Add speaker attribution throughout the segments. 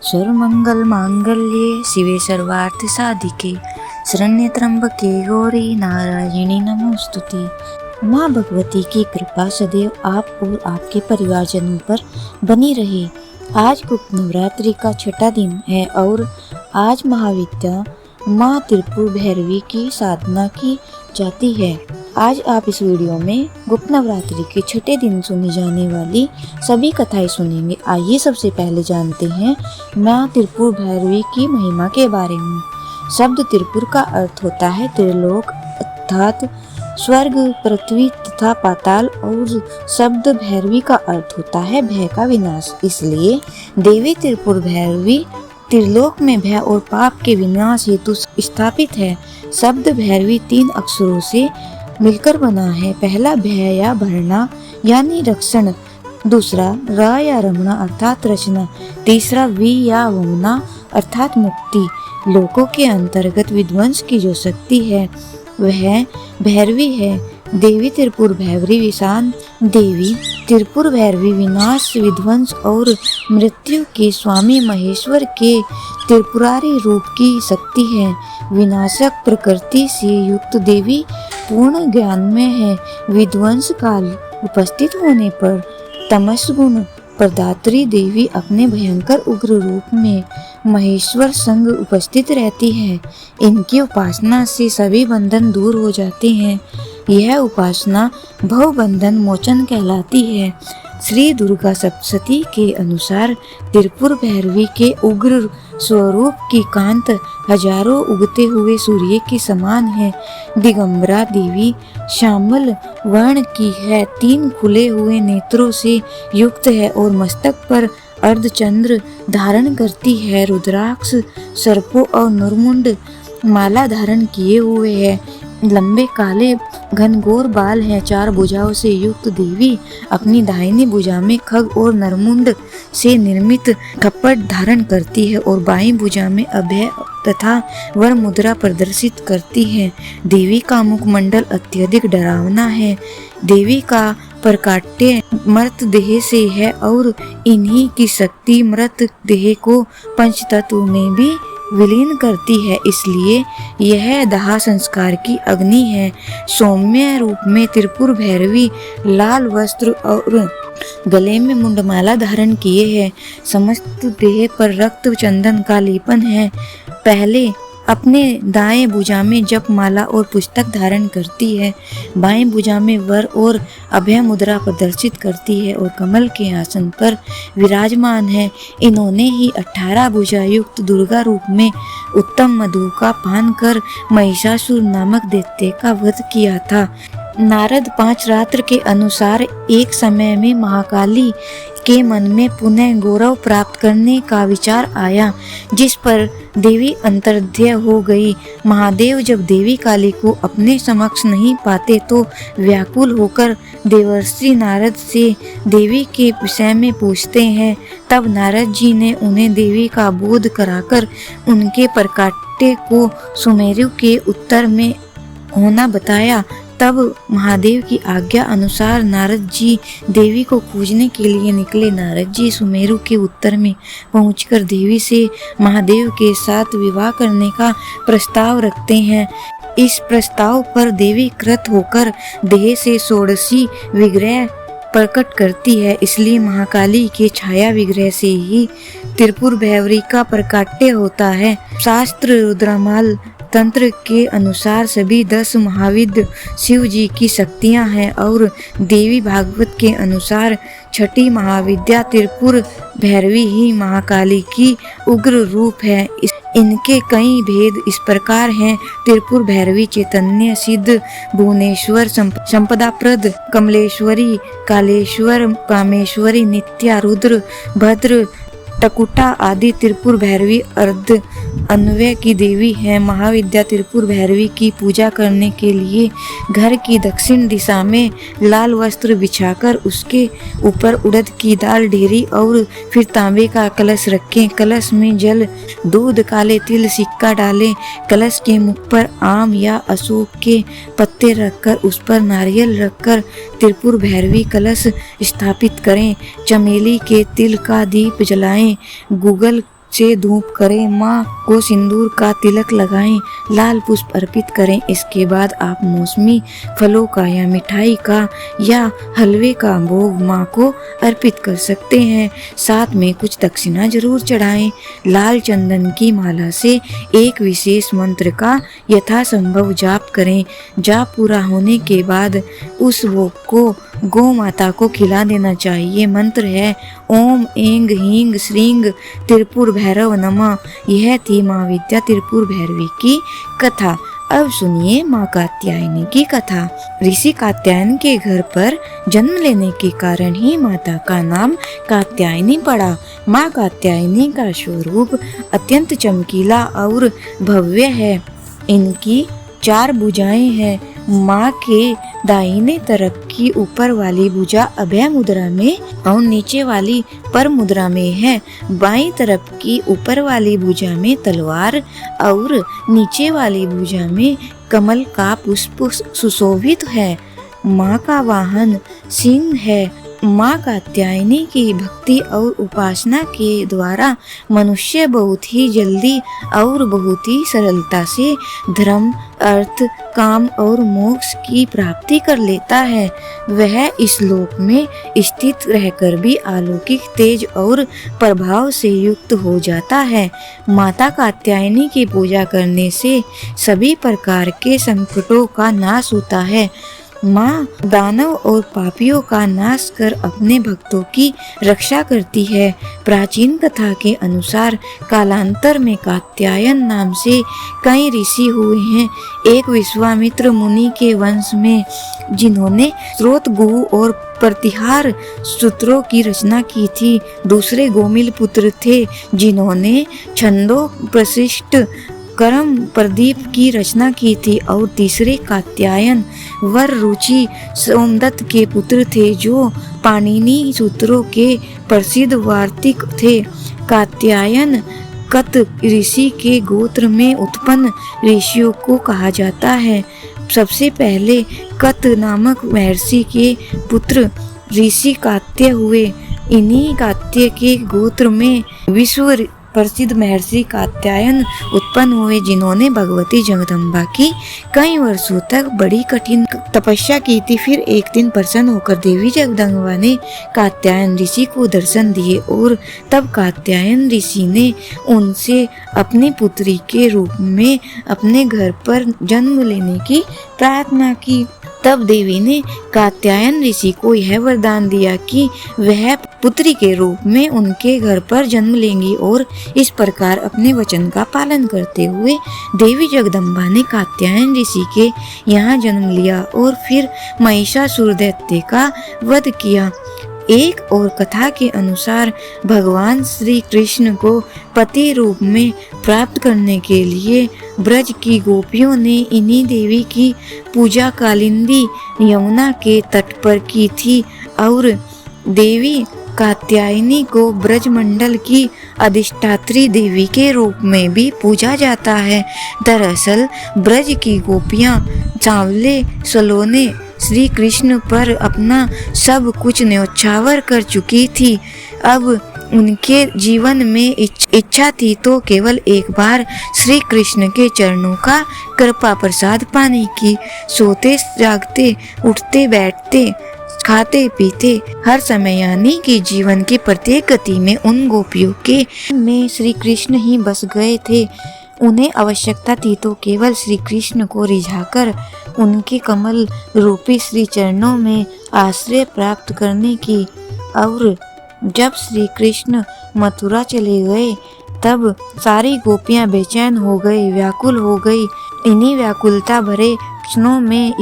Speaker 1: सर्वमंगल मांगल्ये शिवे सर्वार्थ साधिके शरण्य त्र्यंबके गौरी नारायणी नमोस्तुते। माँ भगवती की कृपा सदैव आप और आपके परिवारजनों पर बनी रहे। आज गुप्त नवरात्रि का छठा दिन है और आज महाविद्या माँ त्रिपुर भैरवी की साधना की जाती है। आज आप इस वीडियो में गुप्त नवरात्रि के छठे दिन सुनी जाने वाली सभी कथाएं सुनेंगे। आइए सबसे पहले जानते हैं माँ त्रिपुर भैरवी की महिमा के बारे में। शब्द त्रिपुर का अर्थ होता है त्रिलोक अर्थात स्वर्ग, पृथ्वी तथा पाताल और शब्द भैरवी का अर्थ होता है भय का विनाश। इसलिए देवी त्रिपुर भैरवी त्रिलोक में भय और पाप के विनाश हेतु स्थापित है। शब्द भैरवी 3 अक्षरों से मिलकर बना है। पहला भय या भरना यानी रक्षण, दूसरा र या रमना अर्थात रचना, तीसरा वी या वमना अर्थात मुक्ति। लोकों के अंतर्गत विध्वंस की जो शक्ति है वह भैरवी है। देवी त्रिपुर भैरवी विशान देवी त्रिपुर भैरवी विनाश, विध्वंस और मृत्यु के स्वामी महेश्वर के त्रिपुरारी रूप की शक्ति है। विनाशक प्रकृति से युक्त देवी पूर्ण ज्ञान में है। विध्वंस काल उपस्थित होने पर तमस गुण प्रदात्री देवी अपने भयंकर उग्र रूप में महेश्वर संग उपस्थित रहती है। इनकी उपासना से सभी बंधन दूर हो जाते हैं। यह उपासना भव बंधन मोचन कहलाती है। श्री दुर्गा सप्तशती के अनुसार त्रिपुर भैरवी के उग्र स्वरूप की कांत हजारों उगते हुए सूर्य के समान है। दिगंबरा देवी श्यामल वर्ण की है, 3 खुले हुए नेत्रों से युक्त है और मस्तक पर अर्धचंद्र धारण करती है। रुद्राक्ष सर्पों और नरमुंड माला धारण किए हुए है। लंबे काले घनघोर बाल हैं। 4 भुजाओं से युक्त देवी अपनी दाहिनी भुजा में खग और नरमुंड से निर्मित खप्पड़ धारण करती है और बाईं भुजा में अभय तथा वर मुद्रा प्रदर्शित करती है। देवी का मुखमंडल अत्यधिक डरावना है। देवी का प्रकाट्य मृत देह से है और इन्हीं की शक्ति मृत देह को पंचतत्व में भी विलीन करती है। इसलिए यह दाह संस्कार की अग्नि है। सौम्य रूप में त्रिपुर भैरवी लाल वस्त्र और गले में मुंडमाला धारण किए है। समस्त देह पर रक्त चंदन का लेपन है। पहले अपने दाएं भुजा में जप माला और पुस्तक धारण करती है। बाएं भुजा में वर और अभय मुद्रा प्रदर्शित करती है और कमल के आसन पर विराजमान है। इन्होंने ही 18 भुजा युक्त दुर्गा रूप में उत्तम मधु का पान कर महिषासुर नामक दैत्य का वध किया था। नारद 5 रात्र के अनुसार एक समय में महाकाली के मन में पुनः गौरव प्राप्त करने का विचार आया, जिस पर देवी अंतर्ध्य हो गई। महादेव जब देवी काली को अपने समक्ष नहीं पाते तो व्याकुल होकर देवर्षि नारद से देवी के विषय में पूछते हैं। तब नारद जी ने उन्हें देवी का बोध कराकर उनके प्रकाट्य को सुमेरु के उत्तर में होना बताया। तब महादेव की आज्ञा अनुसार नारद जी देवी को खोजने के लिए निकले। नारद जी सुमेरु के उत्तर में पहुंचकर देवी से महादेव के साथ विवाह करने का प्रस्ताव रखते हैं। इस प्रस्ताव पर देवी कृत होकर देह से षोडशी विग्रह प्रकट करती है। इसलिए महाकाली के छाया विग्रह से ही त्रिपुर भैरवी का प्रकाट्य होता है। शास्त्र रुद्रमाल तंत्र के अनुसार सभी 10 महाविद्य शिव जी की शक्तियां हैं और देवी भागवत के अनुसार छठी महाविद्या त्रिपुर भैरवी ही महाकाली की उग्र रूप है। इनके कई भेद इस प्रकार हैं। त्रिपुर भैरवी चैतन्य सिद्ध, भुवनेश्वर, संपदाप्रद, कमलेश्वरी, कालेश्वर, कामेश्वरी, नित्या, रुद्र, भद्र, टकुटा आदि त्रिपुर भैरवी अर्ध अन्वय की देवी है। महाविद्या त्रिपुर भैरवी की पूजा करने के लिए घर की दक्षिण दिशा में लाल वस्त्र बिछाकर उसके ऊपर उड़द की दाल ढेरी और फिर तांबे का कलश रखें। कलश में जल, दूध, काले तिल, सिक्का डालें। कलश के मुख पर आम या अशोक के पत्ते रखकर उस पर नारियल रखकर त्रिपुर भैरवी कलश स्थापित करें। चमेली के तिल का दीप जलाएं। गूगल से धूप करें, माँ को सिंदूर का तिलक लगाएं, लाल पुष्प अर्पित करें। इसके बाद आप मौसमी फलों का या मिठाई का या हलवे का भोग माँ को अर्पित कर सकते हैं। साथ में कुछ दक्षिणा जरूर चढ़ाएं। लाल चंदन की माला से एक विशेष मंत्र का यथासंभव जाप करें। जाप पूरा होने के बाद उस भोग को गौ माता को खिला देना चाहिए। मंत्र है ओम ऐंग हींग श्रींग त्रिपुर भैरव नमः। यह थी माँ विद्या त्रिपुर भैरवी की कथा। अब सुनिए माँ कात्यायनी की कथा। ऋषि कात्यायन के घर पर जन्म लेने के कारण ही माता का नाम कात्यायनी पड़ा। माँ कात्यायनी का स्वरूप अत्यंत चमकीला और भव्य है। इनकी 4 भुजाएं हैं। माँ के दाहिने तरफ की ऊपर वाली भुजा अभय मुद्रा में और नीचे वाली पर मुद्रा में है। बाईं तरफ की ऊपर वाली भुजा में तलवार और नीचे वाली भुजा में कमल का पुष्प सुशोभित है। माँ का वाहन सिंह है। माँ कात्यायनी की भक्ति और उपासना के द्वारा मनुष्य बहुत ही जल्दी और बहुत ही सरलता से धर्म, अर्थ, काम और मोक्ष की प्राप्ति कर लेता है। वह इस लोक में स्थित रहकर भी अलौकिक तेज और प्रभाव से युक्त हो जाता है। माता कात्यायनी की पूजा करने से सभी प्रकार के संकटों का नाश होता है। माँ दानव और पापियों का नाश कर अपने भक्तों की रक्षा करती है। प्राचीन कथा के अनुसार कालांतर में कात्यायन नाम से कई ऋषि हुए हैं। एक विश्वामित्र मुनि के वंश में जिन्होंने स्रोत गुह और प्रतिहार सूत्रों की रचना की थी। दूसरे गोमिल पुत्र थे जिन्होंने छंदों प्रशिष्ट कर्म प्रदीप की रचना की थी और तीसरे कात्यायन वर रुचि सोमदत्त के पुत्र थे जो पाणिनि सूत्रों के प्रसिद्ध वार्तिक थे। कात्यायन कत ऋषि के गोत्र में उत्पन्न ऋषियों को कहा जाता है। सबसे पहले कत नामक महर्षि के पुत्र ऋषि कात्य हुए। इन्हीं कात्य के गोत्र में विश्व प्रसिद्ध महर्षि कात्यायन उत्पन्न हुए जिन्होंने भगवती जगदम्बा की कई वर्षों तक बड़ी कठिन तपस्या की थी। फिर एक दिन प्रसन्न होकर देवी जगदम्बा ने कात्यायन ऋषि को दर्शन दिए और तब कात्यायन ऋषि ने उनसे अपनी पुत्री के रूप में अपने घर पर जन्म लेने की प्रार्थना की। तब देवी ने कात्यायन ऋषि को यह वरदान दिया कि वह पुत्री के रूप में उनके घर पर जन्म लेंगी और इस प्रकार अपने वचन का पालन करते हुए देवी जगदम्बा ने कात्यायन ऋषि के यहाँ जन्म लिया और फिर महिषासुर दैत्य का वध किया। एक और कथा के अनुसार भगवान श्री कृष्ण को पति रूप में प्राप्त करने के लिए ब्रज की गोपियों ने इन्हीं देवी की पूजा कालिंदी यमुना के तट पर की थी और देवी कात्यायनी को ब्रजमंडल की अधिष्ठात्री देवी के रूप में भी पूजा जाता है। दरअसल ब्रज की गोपियां सांवले सलोने श्री कृष्ण पर अपना सब कुछ न्यौछावर कर चुकी थी। अब उनके जीवन में इच्छा थी तो केवल एक बार श्री कृष्ण के चरणों का कृपा प्रसाद पाने की। सोते जागते, उठते बैठते, खाते पीते हर समय यानी कि जीवन की प्रत्येक गति में उन गोपियों के में श्री कृष्ण ही बस गए थे। उन्हें आवश्यकता थी तो केवल श्री कृष्ण को रिझाकर उनके कमल रूपी श्री चरणों में आश्रय प्राप्त करने की। और जब श्री कृष्ण मथुरा चले गए तब सारी गोपियां बेचैन हो गई, व्याकुल हो गई। इन्हीं व्याकुलता भरे क्षणों में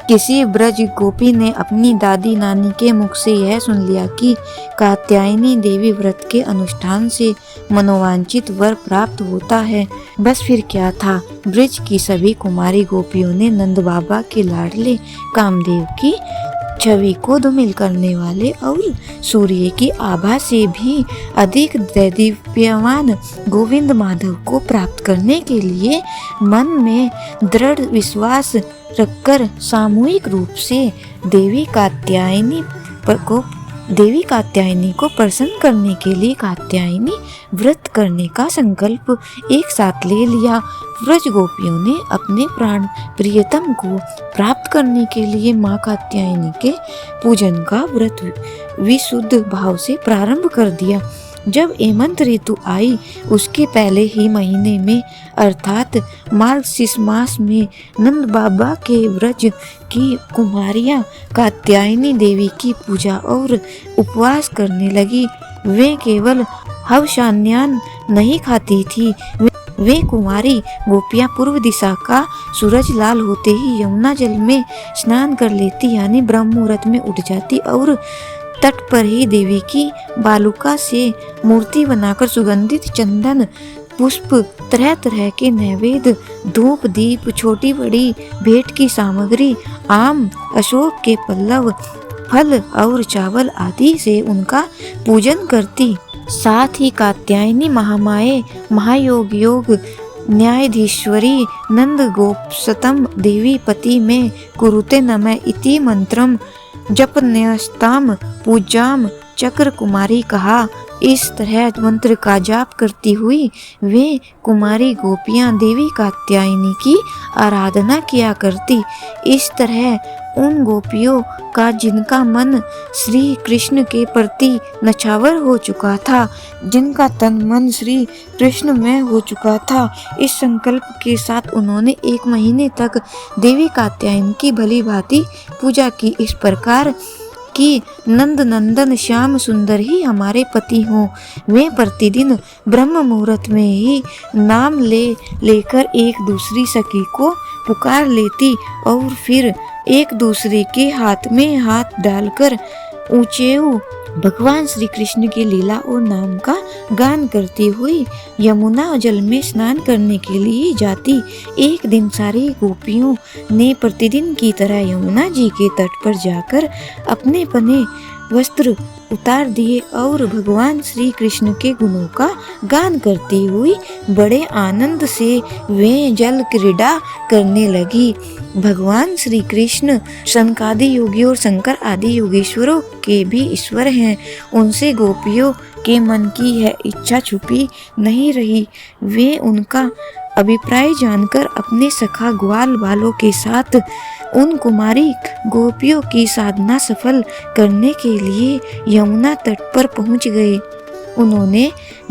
Speaker 1: किसी ब्रज गोपी ने अपनी दादी नानी के मुख से यह सुन लिया कि कात्यायनी देवी व्रत के अनुष्ठान से मनोवांछित वर प्राप्त होता है। बस फिर क्या था, ब्रज की सभी कुमारी गोपियों ने नंद बाबा के लाडले कामदेव की छवि को धूमिल करने वाले और सूर्य की आभा से भी अधिक दैदीप्यमान गोविंद माधव को प्राप्त करने के लिए मन में दृढ़ विश्वास रखकर सामूहिक रूप से देवी कात्यायनी को देवी कात्यायनी को प्रसन्न करने के लिए कात्यायनी व्रत करने का संकल्प एक साथ ले लिया। व्रज गोपियों ने अपने प्राण प्रियतम को प्राप्त करने के लिए माँ कात्यायनी के पूजन का व्रत विशुद्ध भाव से प्रारंभ कर दिया। जब हेमंत ऋतु आई उसके पहले ही महीने में अर्थात मार्गशीर्ष मास में नंद बाबा के व्रज की कुमारियां कात्यायनी देवी की पूजा और उपवास करने लगी। वे केवल हवसान्यान नहीं खाती थी, वे कुमारी गोपियां पूर्व दिशा का सूरज लाल होते ही यमुना जल में स्नान कर लेती, यानी ब्रह्म मुहूर्त में उठ जाती और तट पर ही देवी की बालुका से मूर्ति बनाकर सुगंधित चंदन पुष्प तरह तरह के नैवेद्य धूप दीप छोटी बड़ी भेंट की सामग्री आम अशोक के पल्लव फल और चावल आदि से उनका पूजन करती। साथ ही कात्यायनी महामाये महायोग योग न्यायाधीश्वरी नंद गोपसतम देवी पति में कुरुते नमः इति मंत्रम जपन्यस्ताम पूजाम चक्र कुमारी कहा। इस तरह मंत्र का जाप करती हुई वे कुमारी गोपियां देवी कात्यायनी की आराधना किया करती। इस तरह उन गोपियों का जिनका मन श्री कृष्ण के प्रति नछावर हो चुका था, जिनका तन मन श्री कृष्ण में हो चुका था, इस संकल्प के साथ उन्होंने 1 महीने तक देवी कात्यायनी की भली भांति पूजा की, इस प्रकार कि नंद नंदन श्याम सुंदर ही हमारे पति हों। वे प्रतिदिन ब्रह्म मुहूर्त में ही नाम लेकर एक दूसरी सखी को पुकार लेती और फिर एक दूसरे के हाथ में हाथ डालकर ऊंचेऊ भगवान श्री कृष्ण की लीला और नाम का गान करती हुई यमुना जल में स्नान करने के लिए जाती। एक दिन सारी गोपियों ने प्रतिदिन की तरह यमुना जी के तट पर जाकर अपने पने वस्त्र उतार दिए और भगवान श्री कृष्ण के गुणों का गान करती हुई बड़े आनंद से वे जल क्रीड़ा करने लगी। भगवान श्री कृष्ण शनकादि योगियों और शंकर आदि योगेश्वरों के भी ईश्वर हैं। उनसे गोपियों के मन की यह इच्छा छुपी नहीं रही। वे उनका अभिप्राय जानकर अपने सखा ग्वाल बालों के साथ उन कुमारी गोपियों की साधना सफल करने के लिए यमुना तट पर पहुंच गए। उन्होंने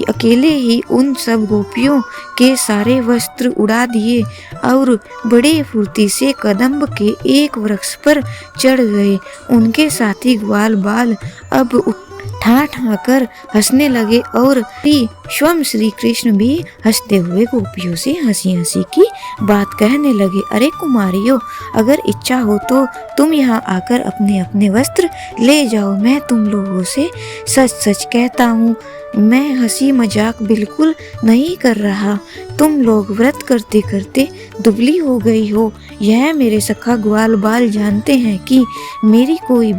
Speaker 1: अकेले ही उन सब गोपियों के सारे वस्त्र उड़ा दिए और बड़े फुर्ती से कदम्ब के एक वृक्ष पर चढ़ गए। उनके साथी ग्वाल बाल अब ठा कर हंसने लगे और स्वयं श्री कृष्ण भी हंसते हुए गोपियों से हंसी हंसी की बात कहने लगे। अरे कुमारियों, अगर इच्छा हो तो तुम यहाँ आकर अपने अपने वस्त्र ले जाओ। मैं तुम लोगों से सच सच कहता हूँ, मैं हंसी मजाक बिल्कुल नहीं कर रहा। तुम लोग व्रत करते करते दुबली हो गई हो। यह मेरे सखा ग्वाल बाल जानते हैं कि मेरी कोई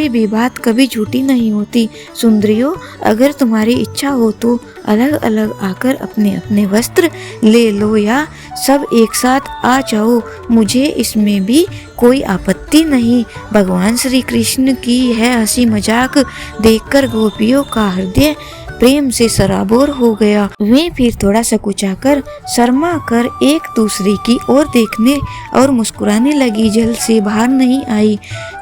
Speaker 1: भी बात कभी झूठी नहीं होती। सुंदरियों, अगर तुम्हारी इच्छा हो तो अलग अलग आकर अपने अपने वस्त्र ले लो या सब एक साथ आ जाओ, मुझे इसमें भी कोई आपत्ति नहीं। भगवान श्री कृष्ण की यह हंसी मजाक देखकर गोपियों का हृदय प्रेम से सराबोर हो गया। वे फिर थोड़ा सकुचाकर शर्मा कर एक दूसरे की ओर देखने और मुस्कुराने लगी। जल से बाहर नहीं आई।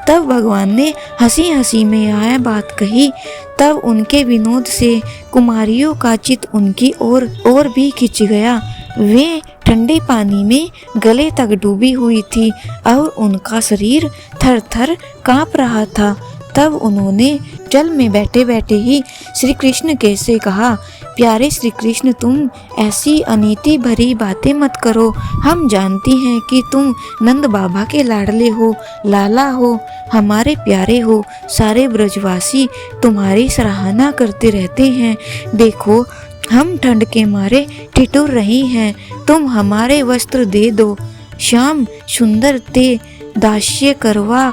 Speaker 1: तब भगवान ने हंसी हंसी में यह बात कही। तब उनके विनोद से कुमारियों का चित्त उनकी ओर भी खिंच गया। वे ठंडे पानी में गले तक डूबी हुई थी और उनका शरीर थर थर कांप रहा था। तब उन्होंने जल में बैठे बैठे ही श्री कृष्ण से कहा, प्यारे श्री कृष्ण, तुम ऐसी अनीति भरी बातें मत करो। हम जानती हैं कि तुम नंद बाबा के लाडले हो, लाला हो, हमारे प्यारे हो। सारे ब्रजवासी तुम्हारी सराहना करते रहते हैं। देखो, हम ठंड के मारे ठिठुर रही हैं। तुम हमारे वस्त्र दे दो। श्याम सुंदर ते दास्य करवा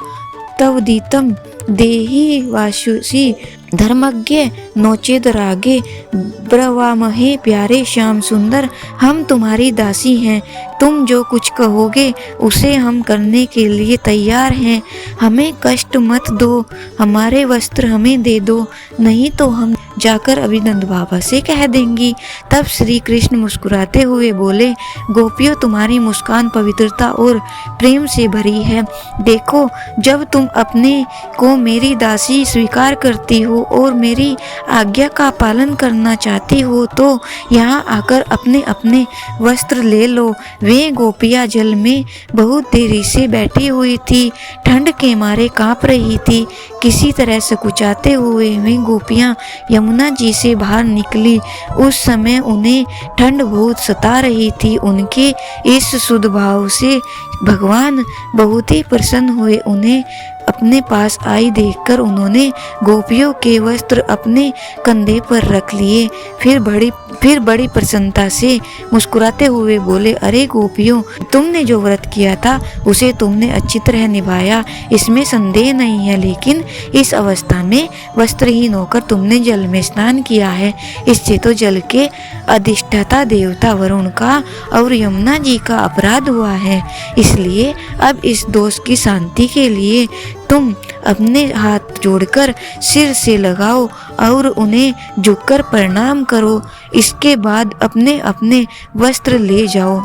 Speaker 1: तवदीतम देही वासुसी धर्मज्ञ नोचेदरागे ब्रवामहे प्यारे श्याम सुंदर, हम तुम्हारी दासी हैं। तुम जो कुछ कहोगे उसे हम करने के लिए तैयार हैं। हमें कष्ट मत दो, हमारे वस्त्र हमें दे दो, नहीं तो हम जाकर अभिनंद बाबा से कह देंगी। तब श्री कृष्ण मुस्कुराते हुए बोले, गोपियों, तुम्हारी मुस्कान पवित्रता और प्रेम से भरी है। देखो, जब तुम अपने को मेरी दासी स्वीकार करती हो और मेरी आज्ञा का पालन करना चाहती हो तो यहाँ आकर अपने अपने वस्त्र ले लो। वे गोपियाँ जल में बहुत देरी से बैठी हुई थी, ठंड के मारे कांप रही थी। किसी तरह सकुचाते हुए वे गोपियाँ यमुना जी से बाहर निकली। उस समय उन्हें ठंड बहुत सता रही थी। उनके इस शुद्ध भाव से भगवान बहुत ही प्रसन्न हुए। उन्हें अपने पास आई देखकर उन्होंने गोपियों के वस्त्र अपने कंधे पर रख लिए। फिर बड़ी प्रसन्नता से मुस्कुराते हुए बोले, अरे गोपियों, तुमने जो व्रत किया था उसे तुमने अच्छी तरह निभाया, इसमें संदेह नहीं है। लेकिन इस अवस्था में वस्त्रहीन होकर तुमने जल में स्नान किया है। इससे तो जल के अधिष्ठाता देवता वरुण का और यमुना जी का अपराध हुआ है। इसलिए अब इस दोष की शांति के लिए तुम अपने हाथ जोड़कर सिर से लगाओ और उन्हें झुककर प्रणाम करो। इसके बाद अपने अपने वस्त्र ले जाओ।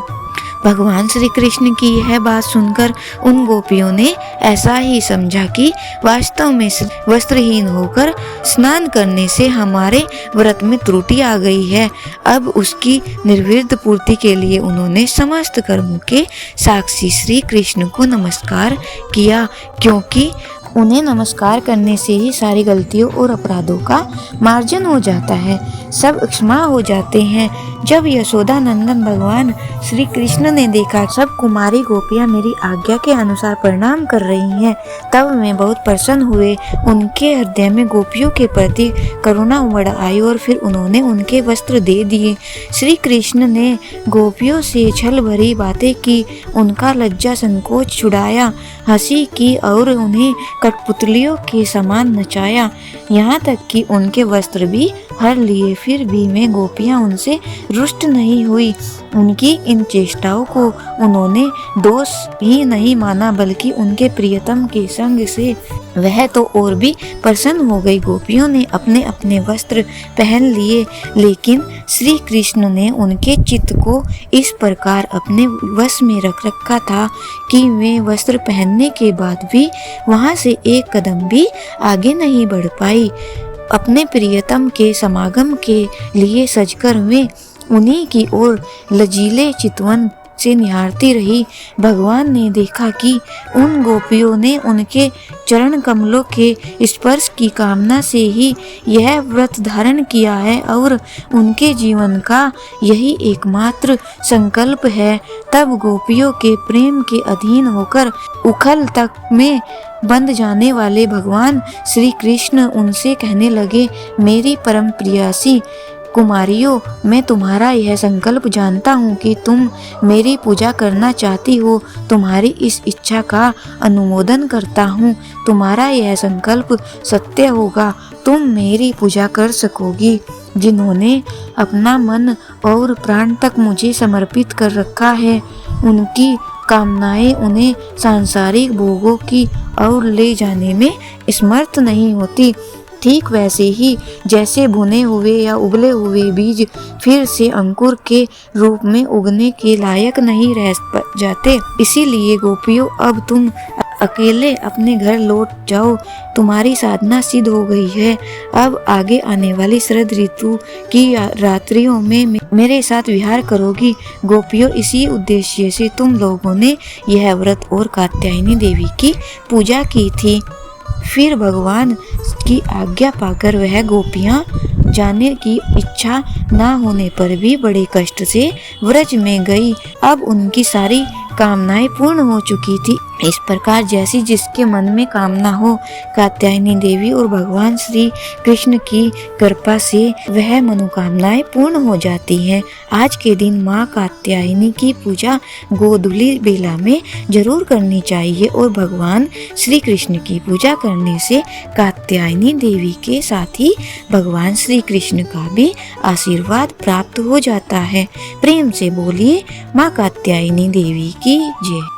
Speaker 1: भगवान श्री कृष्ण की यह बात सुनकर उन गोपियों ने ऐसा ही समझा कि वास्तव में वस्त्रहीन होकर स्नान करने से हमारे व्रत में त्रुटि आ गई है। अब उसकी निर्विघ्न पूर्ति के लिए उन्होंने समस्त कर्मों के साक्षी श्री कृष्ण को नमस्कार किया, क्योंकि उन्हें नमस्कार करने से ही सारी गलतियों और अपराधों का मार्जन हो जाता है, सब क्षमा हो जाते हैं। जब यशोदा नंदन भगवान श्री कृष्ण ने देखा सब कुमारी गोपियां मेरी आज्ञा के अनुसार प्रणाम कर रही हैं, तब वे बहुत प्रसन्न हुए। उनके हृदय में गोपियों के प्रति करुणा उमड़ आई और फिर उन्होंने उनके वस्त्र दे दिए। श्री कृष्ण ने गोपियों से छल भरी बातें की, उनका लज्जा संकोच छुड़ाया, हंसी की और उन्हें कठपुतलियों के समान नचाया, यहाँ तक कि उनके वस्त्र भी हर लिए। फिर भी वे गोपियाँ उनसे रुष्ट नहीं हुई। उनकी इन चेष्टाओं को उन्होंने दोष ही नहीं माना, बल्कि उनके प्रियतम के संग से वह तो और भी प्रसन्न हो गई। गोपियों ने अपने अपने वस्त्र पहन लिए, लेकिन श्री कृष्ण ने उनके चित्त को इस प्रकार अपने वश में रख रखा था कि वे वस्त्र पहनने के बाद भी वहां से एक कदम भी आगे नहीं बढ़ पाई। अपने प्रियतम के समागम के लिए सजकर वे उन्हीं की ओर लजीले चितवन से निहारती रही। भगवान ने देखा कि उन गोपियों ने उनके चरण कमलों के स्पर्श की कामना से ही यह व्रत धारण किया है और उनके जीवन का यही एकमात्र संकल्प है। तब गोपियों के प्रेम के अधीन होकर उखल तक में बंध जाने वाले भगवान श्री कृष्ण उनसे कहने लगे, मेरी परम प्रियासी कुमारियों, मैं तुम्हारा यह संकल्प जानता हूँ कि तुम मेरी पूजा करना चाहती हो। तुम्हारी इस इच्छा का अनुमोदन करता हूँ। तुम्हारा यह संकल्प सत्य होगा, तुम मेरी पूजा कर सकोगी। जिन्होंने अपना मन और प्राण तक मुझे समर्पित कर रखा है, उनकी कामनाएं उन्हें सांसारिक भोगों की ओर ले जाने में समर्थ नहीं होती। ठीक वैसे ही जैसे भुने हुए या उबले हुए बीज फिर से अंकुर के रूप में उगने के लायक नहीं रह जाते। इसीलिए गोपियों, अब तुम अकेले अपने घर लौट जाओ। तुम्हारी साधना सिद्ध हो गई है। अब आगे आने वाली शरद ऋतु की रात्रियों में मेरे साथ विहार करोगी। गोपियों, इसी उद्देश्य से तुम लोगों ने यह व्रत और कात्यायनी देवी की पूजा की थी। फिर भगवान की आज्ञा पाकर वह गोपियाँ जाने की इच्छा न होने पर भी बड़े कष्ट से व्रज में गई। अब उनकी सारी कामनाएं पूर्ण हो चुकी थी। इस प्रकार जैसी जिसके मन में कामना हो, कात्यायनी देवी और भगवान श्री कृष्ण की कृपा से वह मनोकामनाएं पूर्ण हो जाती हैं। आज के दिन माँ कात्यायनी की पूजा गोधूली बेला में जरूर करनी चाहिए और भगवान श्री कृष्ण की पूजा करने से कात्यायनी देवी के साथ ही भगवान श्री कृष्ण का भी आशीर्वाद प्राप्त हो जाता है। प्रेम से बोलिए माँ कात्यायनी देवी की जय।